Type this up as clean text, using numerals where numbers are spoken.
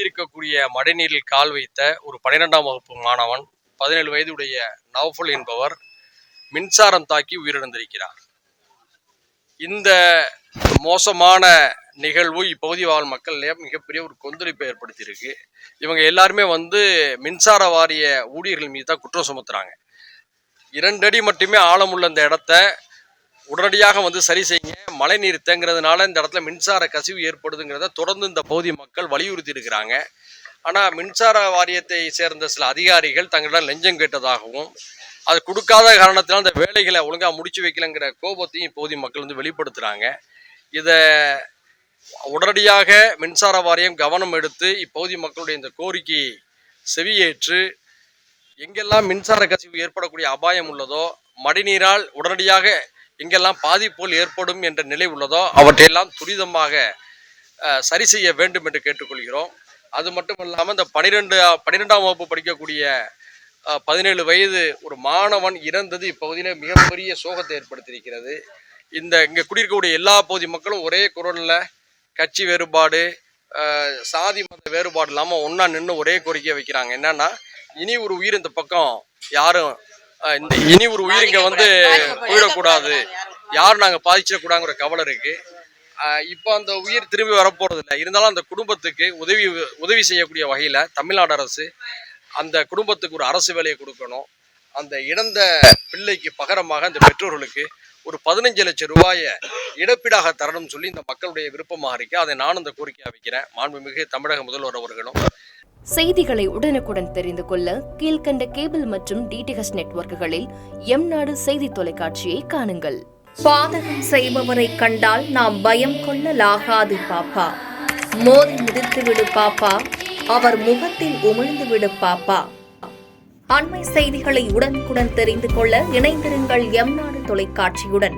தேங்கி இருக்கக்கூடிய மழைநீரில் கால் வைத்த ஒரு 12ஆம் வகுப்பு மாணவன் 17 வயதுடைய நௌஃபல் என்பவர் மின்சாரம் தாக்கி உயிரிழந்திருக்கிறார். இந்த மோசமான நிகழ்வு இப்பகுதி வாழ் மக்களிடையே மிகப்பெரிய ஒரு கொந்தளிப்பை ஏற்படுத்தியிருக்கு. இவங்க எல்லாருமே மின்சார வாரிய ஊழியர்கள் மீது தான் குற்றம் சுமத்துறாங்க. 2 அடி மட்டுமே ஆழமுள்ள இந்த இடத்த உடனடியாக சரி செய்யுங்க, மழை நீர் தேங்குறதுனால இந்த இடத்துல மின்சார கசிவு ஏற்படுதுங்கிறத தொடர்ந்து இந்த பகுதி மக்கள் வலியுறுத்தி இருக்கிறாங்க. ஆனால் மின்சார வாரியத்தை சேர்ந்த சில அதிகாரிகள் தங்களிடம் லஞ்சம் கேட்டதாகவும் அது கொடுக்காத காரணத்தினால் இந்த வேலைகளை ஒழுங்காக முடிச்சு வைக்கலங்கிற கோபத்தையும் இப்போது மக்கள் வெளிப்படுத்துகிறாங்க. இதை உடனடியாக மின்சார வாரியம் கவனம் எடுத்து இப்போது மக்களுடைய இந்த கோரிக்கையை செவியேற்று எங்கெல்லாம் மின்சார கசிவு ஏற்படக்கூடிய அபாயம் உள்ளதோ, மழைநீரால் உடனடியாக எங்கெல்லாம் பாதிப்புகள் ஏற்படும் என்ற நிலை உள்ளதோ அவற்றையெல்லாம் துரிதமாக சரி செய்ய வேண்டும் என்று கேட்டுக்கொள்கிறோம். அது மட்டும் இல்லாமல் இந்த 12ஆம் வகுப்பு படிக்கக்கூடிய 17 வயது ஒரு மாணவன் இறந்தது இப்பகுதியில் மிகப்பெரிய சோகத்தை ஏற்படுத்தியிருக்கிறது. இங்கே குடியிருக்கக்கூடிய எல்லா பகுதி மக்களும் ஒரே குரலில் கட்சி வேறுபாடு, சாதி மத வேறுபாடு இல்லாமல் ஒன்றா நின்று ஒரே கோரிக்கையை வைக்கிறாங்க. என்னன்னா, இனி ஒரு உயிர் இந்த பக்கம் யாரும் இனி ஒரு உயிர் இங்கே போயிடக்கூடாது, யாரும் நாங்கள் பாதிச்சிடக்கூடாதுங்கிற கவலை இருக்கு. இப்போ அந்த உயிர் திரும்பி வரப்போறது இல்லை. இருந்தாலும் அந்த குடும்பத்துக்கு உதவி செய்யக்கூடிய வகையில் தமிழ்நாடு அரசு அந்த குடும்பத்துக்கு ஒரு அரசு வேலையை கொடுக்கணும். அந்த இழந்த பிள்ளைக்கு பகரமாக அந்த பெற்றோர்களுக்கு ஒரு 15 லட்சம் ரூபாயை இழப்பீடாக தரணும்னு சொல்லி இந்த மக்களுடைய விருப்பமாக இருக்கு. அதை நானும் இந்த கோரிக்கையாக வைக்கிறேன். மாண்புமிகு தமிழக முதல்வர் அவர்களும். செய்திகளை உடனுக்குடன் தெரிந்து கொள்ள கீழ்கண்ட கேபிள் மற்றும் டிடிஹெச் நெட்வொர்க்குகளில் எம்நாடு செய்தி தொலைக்காட்சியை காணுங்கள். பாதகம் செய்பவரை கண்டால் நாம் பயம் கொள்ளலாகாது பாப்பா. மோதி மிதித்து விடு பாப்பா, அவர் முகத்தில் உமிழ்ந்து விடு பாப்பா. அண்மை செய்திகளை உடனுக்குடன் தெரிந்து கொள்ள இணைந்திருங்கள் எம்நாடு தொலைக்காட்சியுடன்.